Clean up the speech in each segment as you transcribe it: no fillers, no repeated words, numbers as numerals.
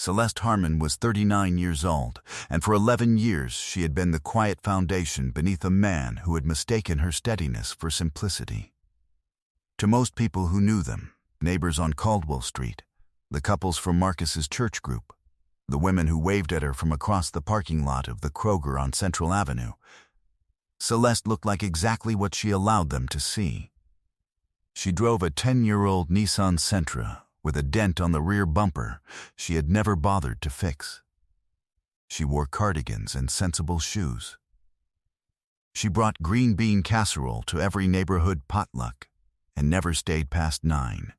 Celeste Harmon was 39 years old, and for 11 years she had been the quiet foundation beneath a man who had mistaken her steadiness for simplicity. To most people who knew them, neighbors on Caldwell Street, the couples from Marcus's church group, the women who waved at her from across the parking lot of the Kroger on Central Avenue, Celeste looked like exactly what she allowed them to see. She drove a 10-year-old Nissan Sentra with a dent on the rear bumper she had never bothered to fix. She wore cardigans and sensible shoes. She brought green bean casserole to every neighborhood potluck and never stayed past 9.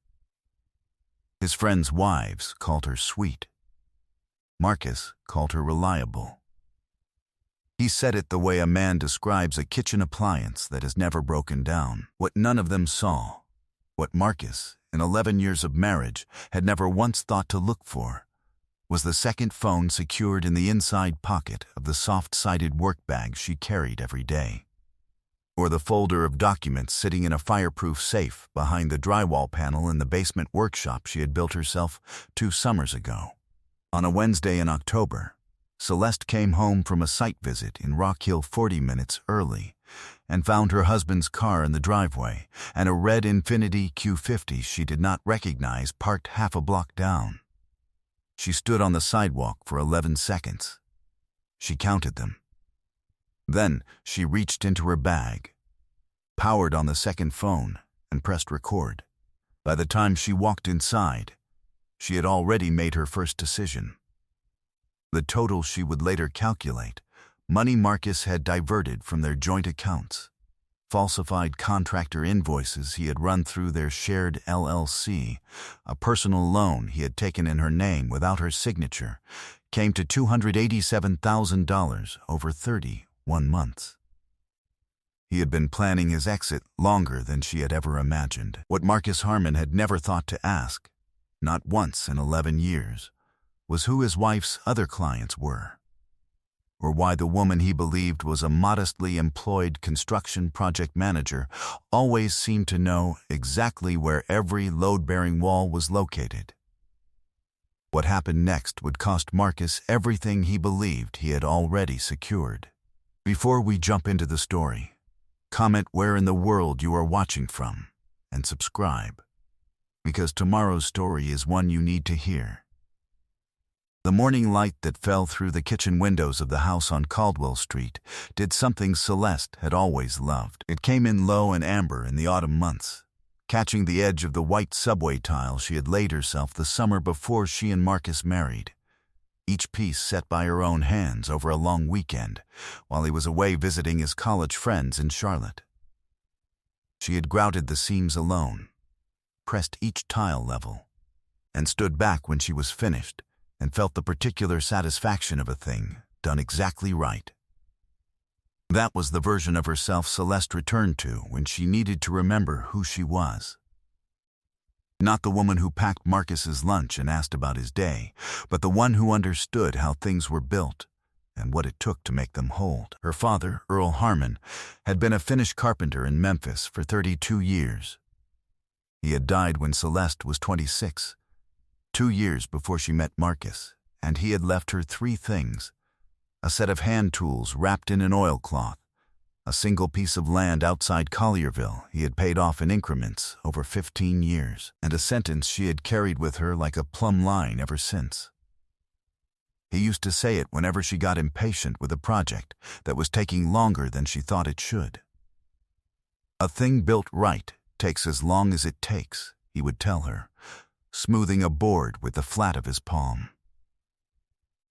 His friends' wives called her sweet. Marcus called her reliable. He said it the way a man describes a kitchen appliance that has never broken down. What none of them saw, what Marcus, in 11 years of marriage, had never once thought to look for, was the second phone secured in the inside pocket of the soft-sided work bag she carried every day, or the folder of documents sitting in a fireproof safe behind the drywall panel in the basement workshop she had built herself 2 summers ago. On a Wednesday in October, Celeste came home from a site visit in Rock Hill 40 minutes early and found her husband's car in the driveway and a red Infiniti Q50 she did not recognize parked half a block down. She stood on the sidewalk for 11 seconds. She counted them. Then she reached into her bag, powered on the second phone, and pressed record. By the time she walked inside, she had already made her first decision. The total she would later calculate, money Marcus had diverted from their joint accounts, falsified contractor invoices he had run through their shared LLC, a personal loan he had taken in her name without her signature, came to $287,000 over 31 months. He had been planning his exit longer than she had ever imagined. What Marcus Harmon had never thought to ask, not once in 11 years, was who his wife's other clients were, or why the woman he believed was a modestly employed construction project manager always seemed to know exactly where every load-bearing wall was located. What happened next would cost Marcus everything he believed he had already secured. Before we jump into the story, comment where in the world you are watching from and subscribe, because tomorrow's story is one you need to hear. The morning light that fell through the kitchen windows of the house on Caldwell Street did something Celeste had always loved. It came in low and amber in the autumn months, catching the edge of the white subway tile she had laid herself the summer before she and Marcus married, each piece set by her own hands over a long weekend while he was away visiting his college friends in Charlotte. She had grouted the seams alone, pressed each tile level, and stood back when she was finished, and felt the particular satisfaction of a thing done exactly right. That was the version of herself Celeste returned to when she needed to remember who she was. Not the woman who packed Marcus's lunch and asked about his day, but the one who understood how things were built and what it took to make them hold. Her father, Earl Harmon, had been a finished carpenter in Memphis for 32 years. He had died when Celeste was 26, 2 years before she met Marcus, and he had left her 3 things: a set of hand tools wrapped in an oilcloth, a single piece of land outside Collierville he had paid off in increments over 15 years, and a sentence she had carried with her like a plumb line ever since. He used to say it whenever she got impatient with a project that was taking longer than she thought it should. "A thing built right takes as long as it takes," he would tell her, smoothing a board with the flat of his palm.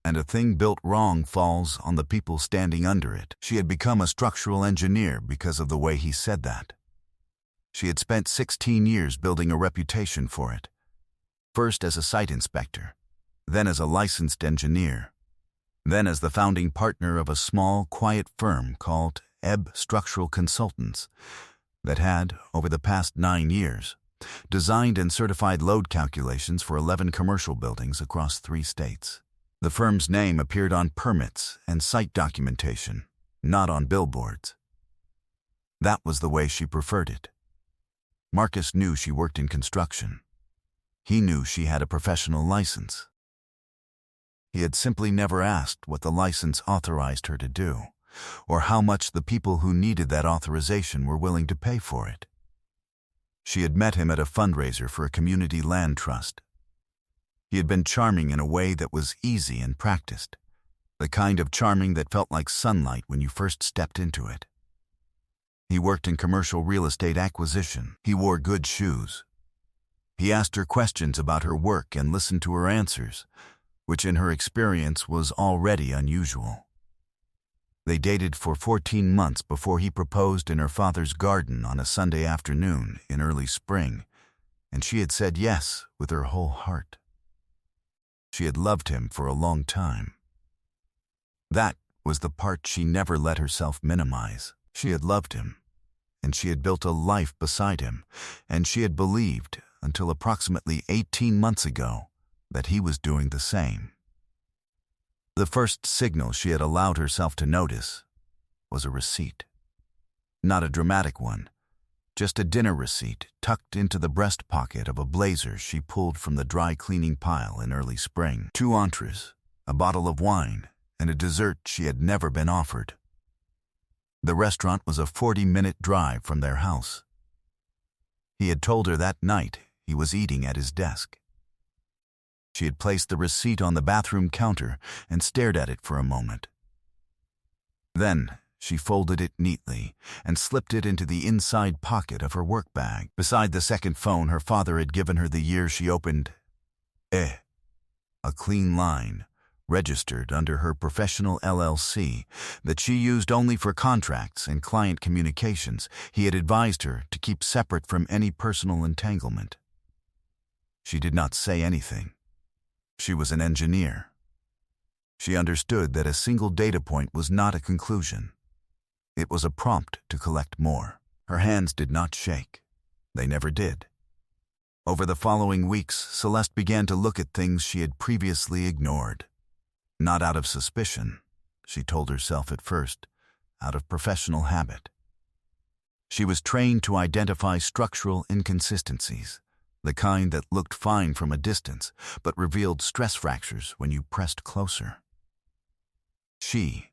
"And a thing built wrong falls on the people standing under it." She had become a structural engineer because of the way he said that. She had spent 16 years building a reputation for it, first as a site inspector, then as a licensed engineer, then as the founding partner of a small, quiet firm called Ebb Structural Consultants that had, over the past 9 years, designed and certified load calculations for 11 commercial buildings across 3 states. The firm's name appeared on permits and site documentation, not on billboards. That was the way she preferred it. Marcus knew she worked in construction. He knew she had a professional license. He had simply never asked what the license authorized her to do, or how much the people who needed that authorization were willing to pay for it. She had met him at a fundraiser for a community land trust. He had been charming in a way that was easy and practiced, the kind of charming that felt like sunlight when you first stepped into it. He worked in commercial real estate acquisition. He wore good shoes. He asked her questions about her work and listened to her answers, which in her experience was already unusual. They dated for 14 months before he proposed in her father's garden on a Sunday afternoon in early spring, and she had said yes with her whole heart. She had loved him for a long time. That was the part she never let herself minimize. She had loved him, and she had built a life beside him, and she had believed, until approximately 18 months ago, that he was doing the same. The first signal she had allowed herself to notice was a receipt. Not a dramatic one, just a dinner receipt tucked into the breast pocket of a blazer she pulled from the dry cleaning pile in early spring. 2 entrees, a bottle of wine, and a dessert she had never been offered. The restaurant was a 40-minute drive from their house. He had told her that night he was eating at his desk. She had placed the receipt on the bathroom counter and stared at it for a moment. Then she folded it neatly and slipped it into the inside pocket of her work bag. Beside the second phone her father had given her the year she opened a clean line, registered under her professional LLC that she used only for contracts and client communications. He had advised her to keep separate from any personal entanglement. She did not say anything. She was an engineer. She understood that a single data point was not a conclusion. It was a prompt to collect more. Her hands did not shake. They never did. Over the following weeks, Celeste began to look at things she had previously ignored. Not out of suspicion, she told herself at first, out of professional habit. She was trained to identify structural inconsistencies, the kind that looked fine from a distance, but revealed stress fractures when you pressed closer. She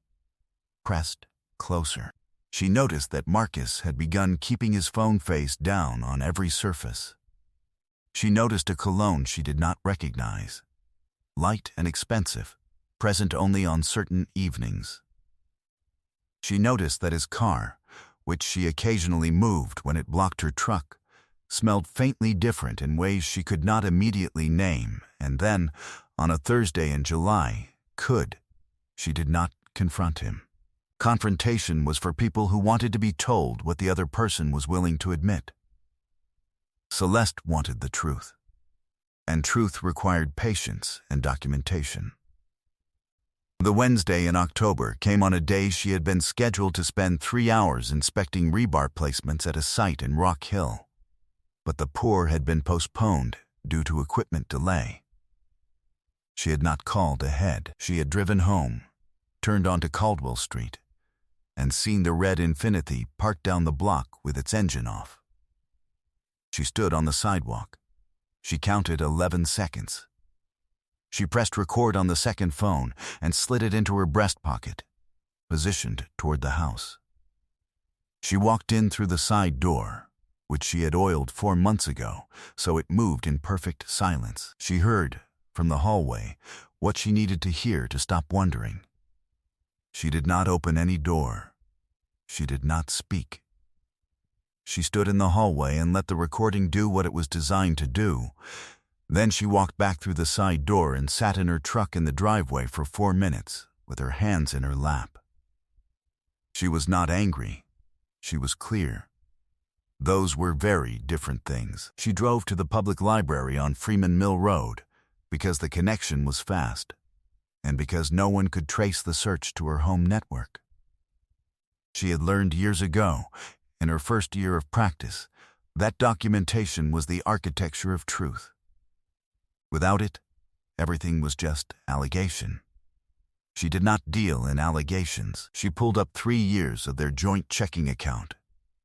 pressed closer. She noticed that Marcus had begun keeping his phone face down on every surface. She noticed a cologne she did not recognize, light and expensive, present only on certain evenings. She noticed that his car, which she occasionally moved when it blocked her truck, smelled faintly different in ways she could not immediately name, and then, on a Thursday in July, she did not confront him. Confrontation was for people who wanted to be told what the other person was willing to admit. Celeste wanted the truth, and truth required patience and documentation. The Wednesday in October came on a day she had been scheduled to spend 3 hours inspecting rebar placements at a site in Rock Hill, but the pour had been postponed due to equipment delay. She had not called ahead. She had driven home, turned onto Caldwell Street, and seen the red Infiniti parked down the block with its engine off. She stood on the sidewalk. She counted 11 seconds. She pressed record on the second phone and slid it into her breast pocket, positioned toward the house. She walked in through the side door, which she had oiled 4 months ago, so it moved in perfect silence. She heard, from the hallway, what she needed to hear to stop wondering. She did not open any door. She did not speak. She stood in the hallway and let the recording do what it was designed to do. Then she walked back through the side door and sat in her truck in the driveway for 4 minutes, with her hands in her lap. She was not angry. She was clear. Those were very different things. She drove to the public library on Freeman Mill Road because the connection was fast, and because no one could trace the search to her home network. She had learned years ago, in her first year of practice, that documentation was the architecture of truth. Without it, everything was just allegation. She did not deal in allegations. She pulled up 3 years of their joint checking account,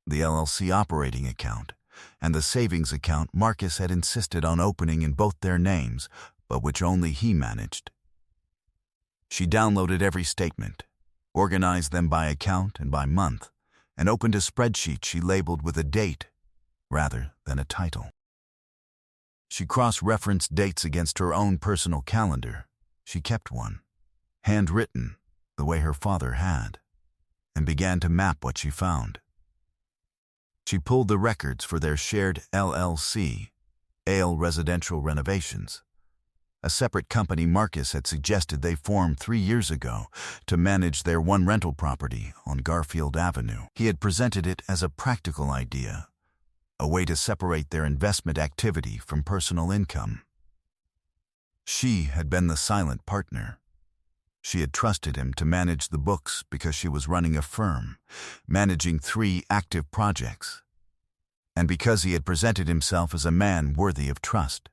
the LLC operating account, and the savings account Marcus had insisted on opening in both their names, but which only he managed. She downloaded every statement, organized them by account and by month, and opened a spreadsheet she labeled with a date rather than a title. She cross-referenced dates against her own personal calendar. She kept one, handwritten the way her father had, and began to map what she found. She pulled the records for their shared LLC, Ale Residential Renovations, a separate company Marcus had suggested they form 3 years ago to manage their one rental property on Garfield Avenue. He had presented it as a practical idea, a way to separate their investment activity from personal income. She had been the silent partner. She had trusted him to manage the books because she was running a firm, managing 3 active projects, and because he had presented himself as a man worthy of trust.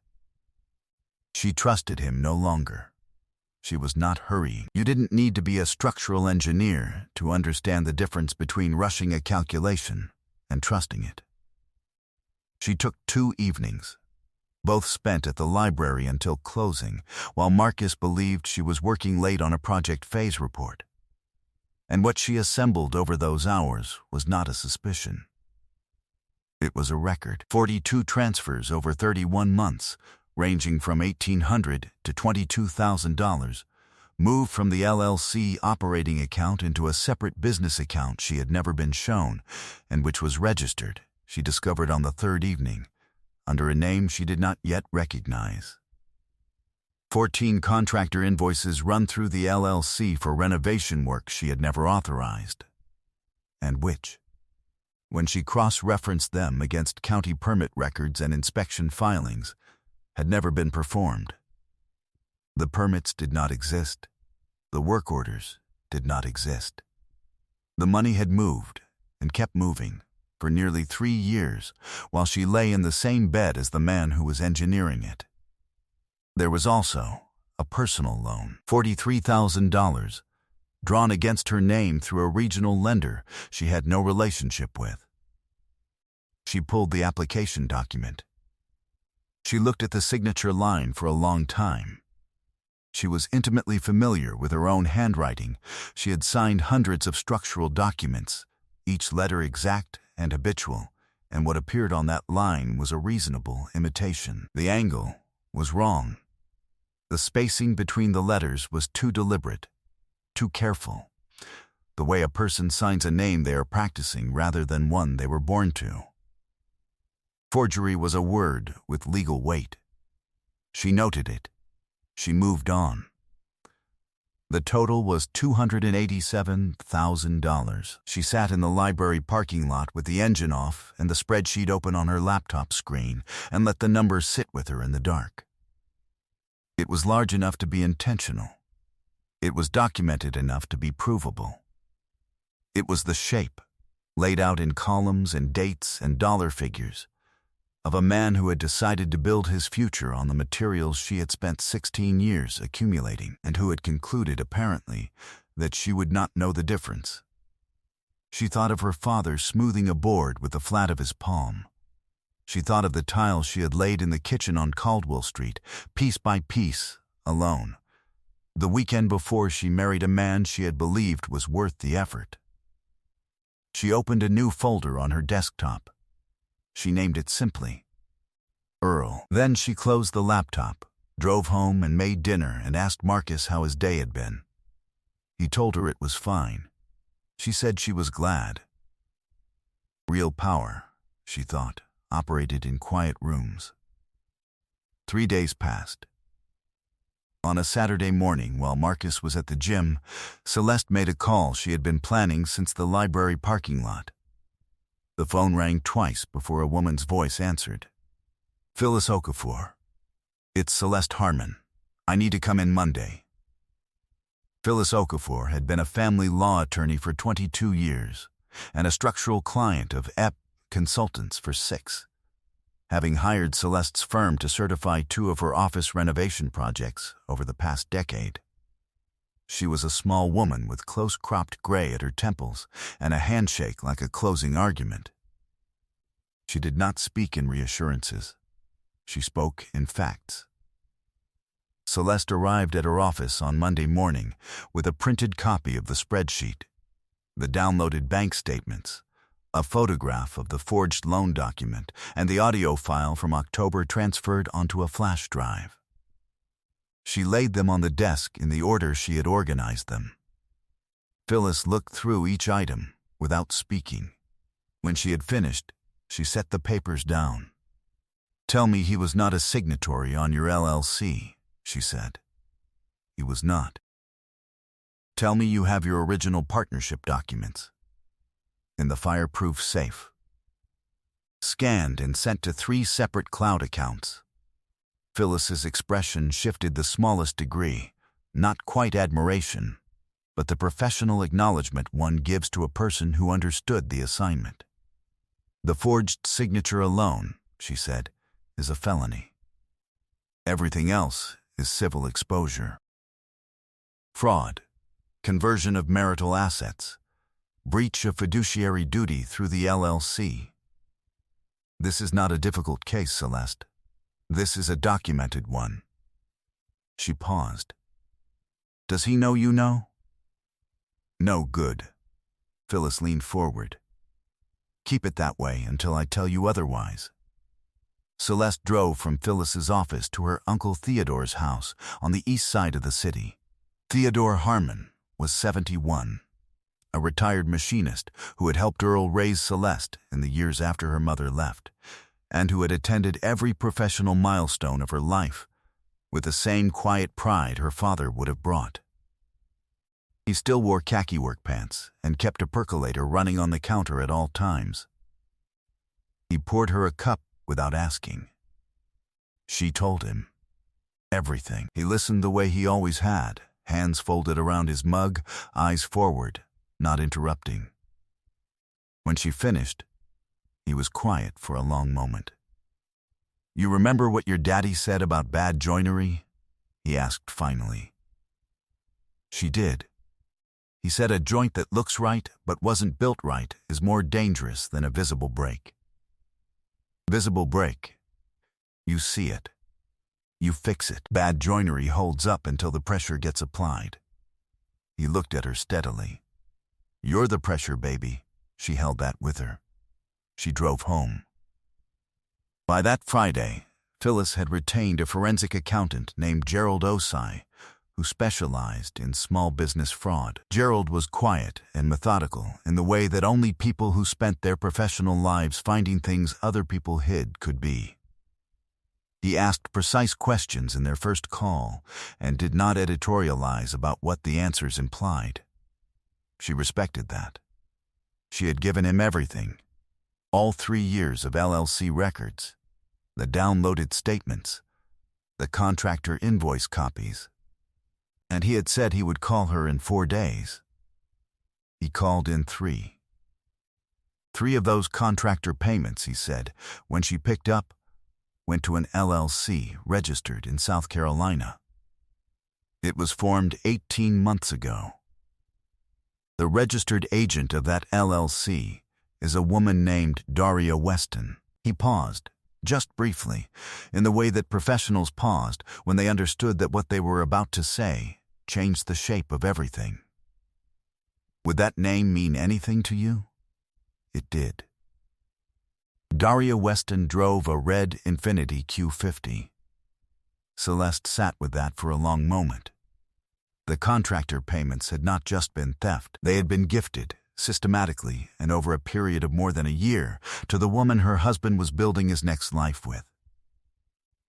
She trusted him no longer. She was not hurrying. You didn't need to be a structural engineer to understand the difference between rushing a calculation and trusting it. She took 2 evenings, both spent at the library until closing, while Marcus believed she was working late on a project phase report. And what she assembled over those hours was not a suspicion. It was a record. 42 transfers over 31 months, ranging from $1,800 to $22,000, moved from the LLC operating account into a separate business account she had never been shown, and which was registered, she discovered on the 3rd evening, under a name she did not yet recognize. 14 contractor invoices run through the LLC for renovation work she had never authorized, and which, when she cross-referenced them against county permit records and inspection filings, had never been performed. The permits did not exist. The work orders did not exist. The money had moved and kept moving for nearly 3 years while she lay in the same bed as the man who was engineering it. There was also a personal loan, $43,000, drawn against her name through a regional lender she had no relationship with. She pulled the application document. She looked at the signature line for a long time. She was intimately familiar with her own handwriting. She had signed hundreds of structural documents, each letter exact and habitual, and what appeared on that line was a reasonable imitation. The angle was wrong. The spacing between the letters was too deliberate, too careful, the way a person signs a name they are practicing rather than one they were born to. Forgery was a word with legal weight. She noted it. She moved on. The total was $287,000. She sat in the library parking lot with the engine off and the spreadsheet open on her laptop screen and let the numbers sit with her in the dark. It was large enough to be intentional. It was documented enough to be provable. It was the shape, laid out in columns and dates and dollar figures, of a man who had decided to build his future on the materials she had spent 16 years accumulating, and who had concluded, apparently, that she would not know the difference. She thought of her father smoothing a board with the flat of his palm. She thought of the tiles she had laid in the kitchen on Caldwell Street, piece by piece, alone, the weekend before she married a man she had believed was worth the effort. She opened a new folder on her desktop. She named it simply Earl. Then she closed the laptop, drove home and made dinner and asked Marcus how his day had been. He told her it was fine. She said she was glad. Real power, she thought, operated in quiet rooms. 3 days passed. On a Saturday morning, while Marcus was at the gym, Celeste made a call she had been planning since the library parking lot. The phone rang twice before a woman's voice answered. Phyllis Okafor. It's Celeste Harmon. I need to come in Monday. Phyllis Okafor had been a family law attorney for 22 years and a structural client of EP Consultants for 6, having hired Celeste's firm to certify 2 of her office renovation projects over the past decade. She was a small woman with close-cropped gray at her temples and a handshake like a closing argument. She did not speak in reassurances. She spoke in facts. Celeste arrived at her office on Monday morning with a printed copy of the spreadsheet, the downloaded bank statements, a photograph of the forged loan document, and the audio file from October transferred onto a flash drive. She laid them on the desk in the order she had organized them. Phyllis looked through each item without speaking. When she had finished, she set the papers down. "Tell me he was not a signatory on your LLC," she said. "He was not. Tell me you have your original partnership documents in the fireproof safe, scanned and sent to 3 separate cloud accounts." Phyllis's expression shifted the smallest degree, not quite admiration, but the professional acknowledgement one gives to a person who understood the assignment. "The forged signature alone," she said, "is a felony. Everything else is civil exposure. Fraud, conversion of marital assets, breach of fiduciary duty through the LLC. This is not a difficult case, Celeste. This is a documented one." She paused. "Does he know you know?" "No good." Phyllis leaned forward. "Keep it that way until I tell you otherwise." Celeste drove from Phyllis's office to her Uncle Theodore's house on the east side of the city. Theodore Harmon was 71, a retired machinist who had helped Earl raise Celeste in the years after her mother left, and who had attended every professional milestone of her life with the same quiet pride her father would have brought. He still wore khaki work pants and kept a percolator running on the counter at all times. He poured her a cup without asking. She told him everything. He listened the way he always had, hands folded around his mug, eyes forward, not interrupting. When she finished, he was quiet for a long moment. "You remember what your daddy said about bad joinery?" he asked finally. She did. He said a joint that looks right but wasn't built right is more dangerous than a visible break. Visible break. You see it. You fix it. Bad joinery holds up until the pressure gets applied. He looked at her steadily. "You're the pressure, baby." She held that with her. She drove home. By that Friday, Phyllis had retained a forensic accountant named Gerald Osai, who specialized in small business fraud. Gerald was quiet and methodical in the way that only people who spent their professional lives finding things other people hid could be. He asked precise questions in their first call and did not editorialize about what the answers implied. She respected that. She had given him everything, all 3 years of LLC records, the downloaded statements, the contractor invoice copies, and he had said he would call her in 4 days. He called in 3. 3 of those contractor payments, he said, when she picked up, went to an LLC registered in South Carolina. It was formed 18 months ago. The registered agent of that LLC is a woman named Daria Weston. He paused, just briefly, in the way that professionals paused when they understood that what they were about to say changed the shape of everything. Would that name mean anything to you? It did. Daria Weston drove a red Infiniti Q50. Celeste sat with that for a long moment. The contractor payments had not just been theft. They had been gifted, systematically and over a period of more than a year, to the woman her husband was building his next life with.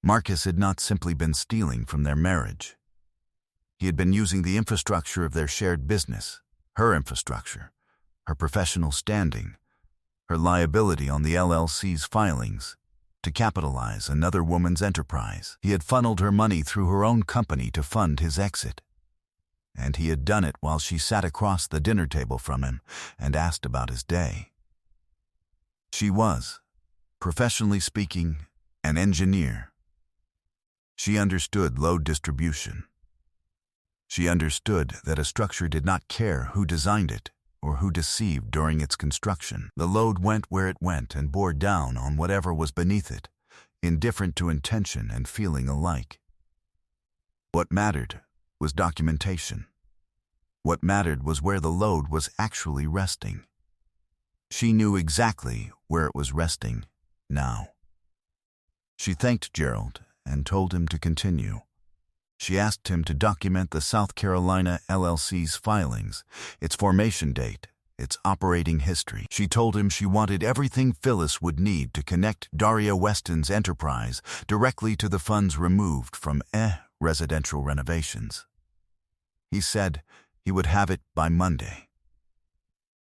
Marcus had not simply been stealing from their marriage. He had been using the infrastructure of their shared business, her infrastructure, her professional standing, her liability on the LLC's filings, to capitalize another woman's enterprise. He had funneled her money through her own company to fund his exit. And he had done it while she sat across the dinner table from him and asked about his day. She was, professionally speaking, an engineer. She understood load distribution. She understood that a structure did not care who designed it or who deceived during its construction. The load went where it went and bore down on whatever was beneath it, indifferent to intention and feeling alike. What mattered was documentation. What mattered was where the load was actually resting. She knew exactly where it was resting now. She thanked Gerald and told him to continue. She asked him to document the South Carolina LLC's filings, its formation date, its operating history. She told him she wanted everything Phyllis would need to connect Daria Weston's enterprise directly to the funds removed from residential renovations. He said he would have it by Monday.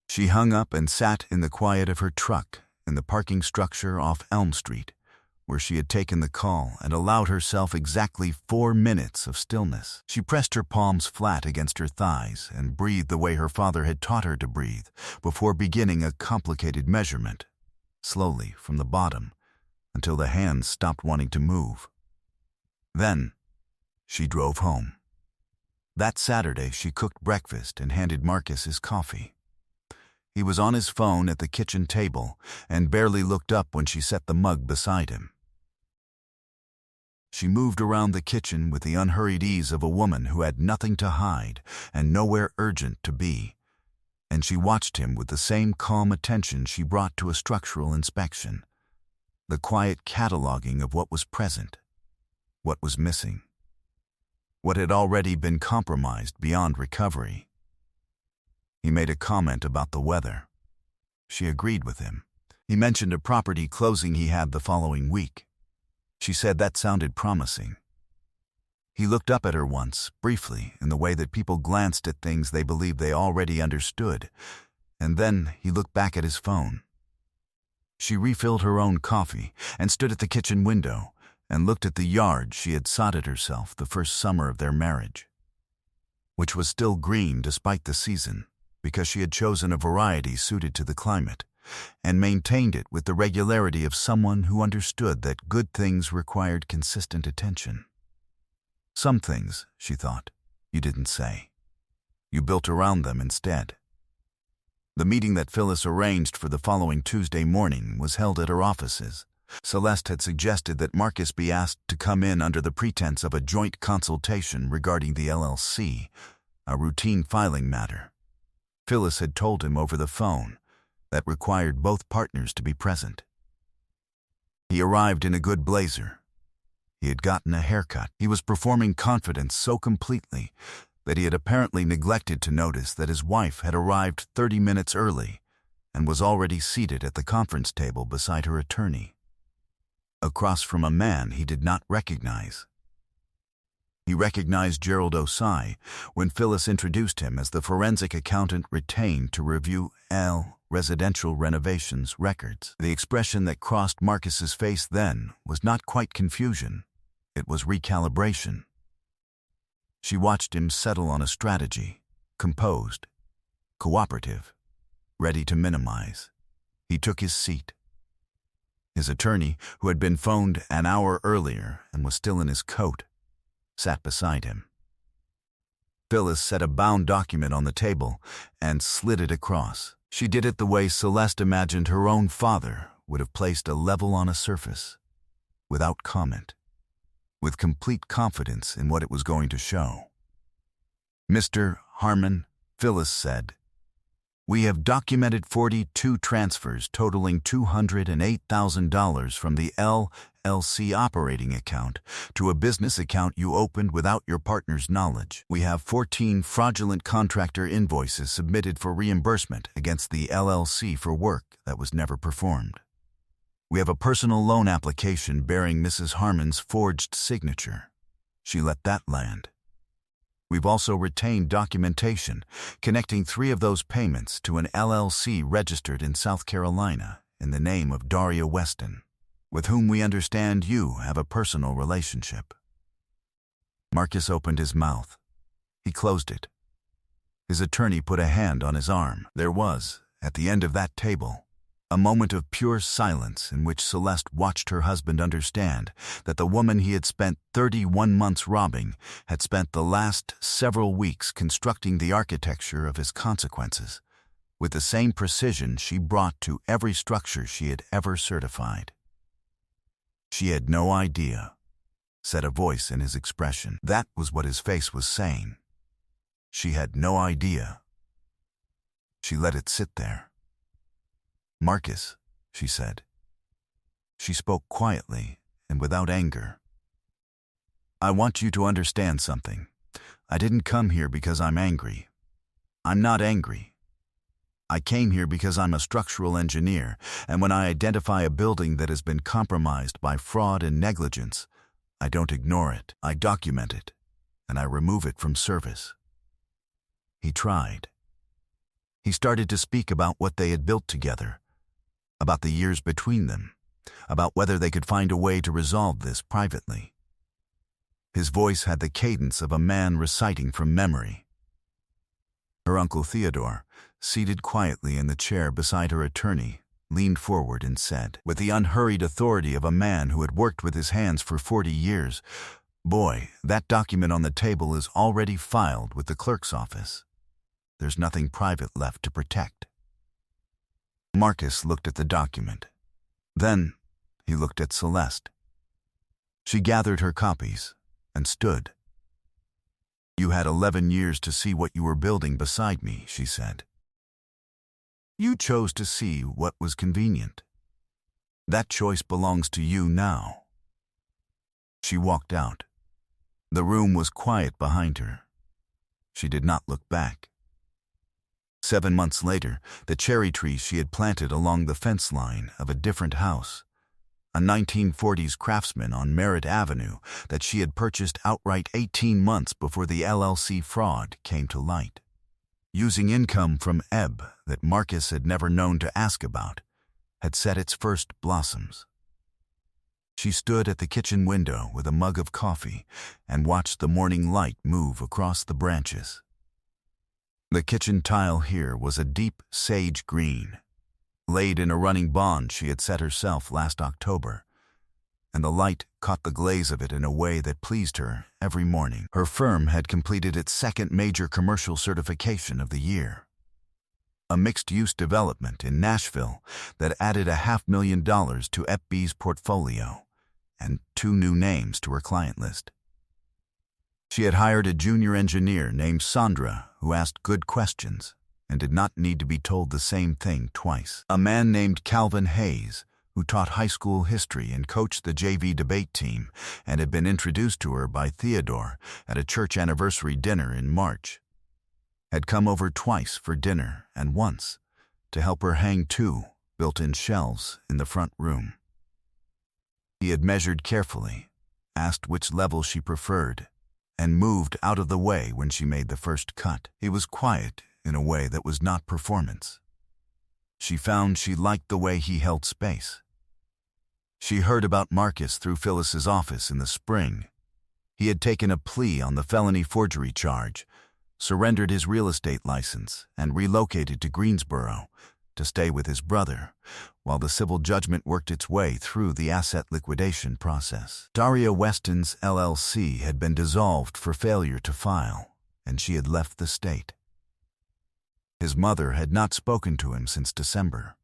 She hung up and sat in the quiet of her truck in the parking structure off Elm Street, where she had taken the call, and allowed herself exactly 4 minutes of stillness. She pressed her palms flat against her thighs and breathed the way her father had taught her to breathe before beginning a complicated measurement, slowly from the bottom, until the hands stopped wanting to move. Then, she drove home. That Saturday, she cooked breakfast and handed Marcus his coffee. He was on his phone at the kitchen table and barely looked up when she set the mug beside him. She moved around the kitchen with the unhurried ease of a woman who had nothing to hide and nowhere urgent to be, and she watched him with the same calm attention she brought to a structural inspection, the quiet cataloging of what was present, what was missing, what had already been compromised beyond recovery. He made a comment about the weather. She agreed with him. He mentioned a property closing he had the following week. She said that sounded promising. He looked up at her once, briefly, in the way that people glanced at things they believed they already understood, and then he looked back at his phone. She refilled her own coffee and stood at the kitchen window and looked at the yard she had sodded herself the first summer of their marriage, which was still green despite the season, because she had chosen a variety suited to the climate, and maintained it with the regularity of someone who understood that good things required consistent attention. Some things, she thought, you didn't say. You built around them instead. The meeting that Phyllis arranged for the following Tuesday morning was held at her offices. Celeste had suggested that Marcus be asked to come in under the pretense of a joint consultation regarding the LLC, a routine filing matter. Phyllis had told him over the phone that required both partners to be present. He arrived in a good blazer. He had gotten a haircut. He was performing confidence so completely that he had apparently neglected to notice that his wife had arrived 30 minutes early and was already seated at the conference table beside her attorney, across from a man he did not recognize. He recognized Gerald Osai when Phyllis introduced him as the forensic accountant retained to review residential renovations records. The expression that crossed Marcus's face then was not quite confusion. It was recalibration. She watched him settle on a strategy, composed, cooperative, ready to minimize. He took his seat. His attorney, who had been phoned an hour earlier and was still in his coat, sat beside him. Phyllis set a bound document on the table and slid it across. She did it the way Celeste imagined her own father would have placed a level on a surface, without comment, with complete confidence in what it was going to show. "Mr. Harmon," Phyllis said, "we have documented 42 transfers totaling $208,000 from the LLC operating account to a business account you opened without your partner's knowledge. We have 14 fraudulent contractor invoices submitted for reimbursement against the LLC for work that was never performed. We have a personal loan application bearing Mrs. Harmon's forged signature. She let that land. We've also retained documentation connecting 3 of those payments to an LLC registered in South Carolina in the name of Daria Weston, with whom we understand you have a personal relationship." Marcus opened his mouth. He closed it. His attorney put a hand on his arm. There was, at the end of that table, a moment of pure silence in which Celeste watched her husband understand that the woman he had spent 31 months robbing had spent the last several weeks constructing the architecture of his consequences, with the same precision she brought to every structure she had ever certified. She had no idea. said a voice in his expression. That was what his face was saying. She had no idea. She let it sit there. "Marcus," she said. She spoke quietly and without anger. "I want you to understand something. I didn't come here because I'm angry. I'm not angry. I came here because I'm a structural engineer, and when I identify a building that has been compromised by fraud and negligence, I don't ignore it. I document it, and I remove it from service." He tried. He started to speak about what they had built together, about the years between them, about whether they could find a way to resolve this privately. His voice had the cadence of a man reciting from memory. Her Uncle Theodore, seated quietly in the chair beside her attorney, leaned forward and said, with the unhurried authority of a man who had worked with his hands for 40 years, "Boy, that document on the table is already filed with the clerk's office. There's nothing private left to protect." Marcus looked at the document. Then he looked at Celeste. She gathered her copies and stood. "You had 11 years to see what you were building beside me," she said. "You chose to see what was convenient. That choice belongs to you now." She walked out. The room was quiet behind her. She did not look back. 7 months later, the cherry trees she had planted along the fence line of a different house, a 1940s Craftsman on Merritt Avenue that she had purchased outright 18 months before the LLC fraud came to light. Using income from Ebb that Marcus had never known to ask about, had set its first blossoms. She stood at the kitchen window with a mug of coffee and watched the morning light move across the branches. The kitchen tile here was a deep sage green, laid in a running bond she had set herself last October, and the light caught the glaze of it in a way that pleased her every morning. Her firm had completed its second major commercial certification of the year, a mixed-use development in Nashville that added $500,000 to EPB's portfolio and 2 new names to her client list. She had hired a junior engineer named Sandra who asked good questions and did not need to be told the same thing twice. A man named Calvin Hayes, who taught high school history and coached the JV debate team and had been introduced to her by Theodore at a church anniversary dinner in March, had come over twice for dinner and once to help her hang 2 built-in shelves in the front room. He had measured carefully, asked which level she preferred, and moved out of the way when she made the first cut. He was quiet in a way that was not performance. She found she liked the way he held space. She heard about Marcus through Phyllis's office in the spring. He had taken a plea on the felony forgery charge, surrendered his real estate license, and relocated to Greensboro to stay with his brother, while the civil judgment worked its way through the asset liquidation process. Daria Weston's LLC had been dissolved for failure to file, and she had left the state. His mother had not spoken to him since December.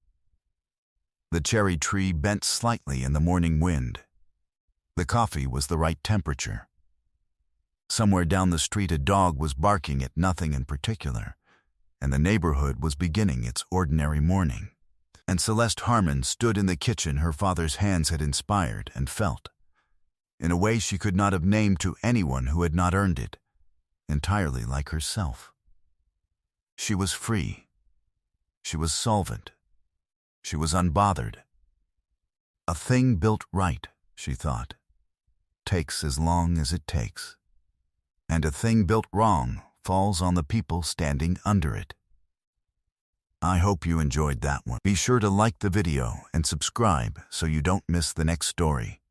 The cherry tree bent slightly in the morning wind. The coffee was the right temperature. Somewhere down the street a dog was barking at nothing in particular, and the neighborhood was beginning its ordinary morning. And Celeste Harmon stood in the kitchen her father's hands had inspired and felt, in a way she could not have named to anyone who had not earned it, entirely like herself. She was free. She was solvent. She was unbothered. A thing built right, she thought, takes as long as it takes. And a thing built wrong falls on the people standing under it. I hope you enjoyed that one. Be sure to like the video and subscribe so you don't miss the next story.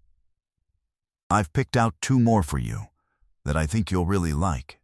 I've picked out 2 more for you that I think you'll really like.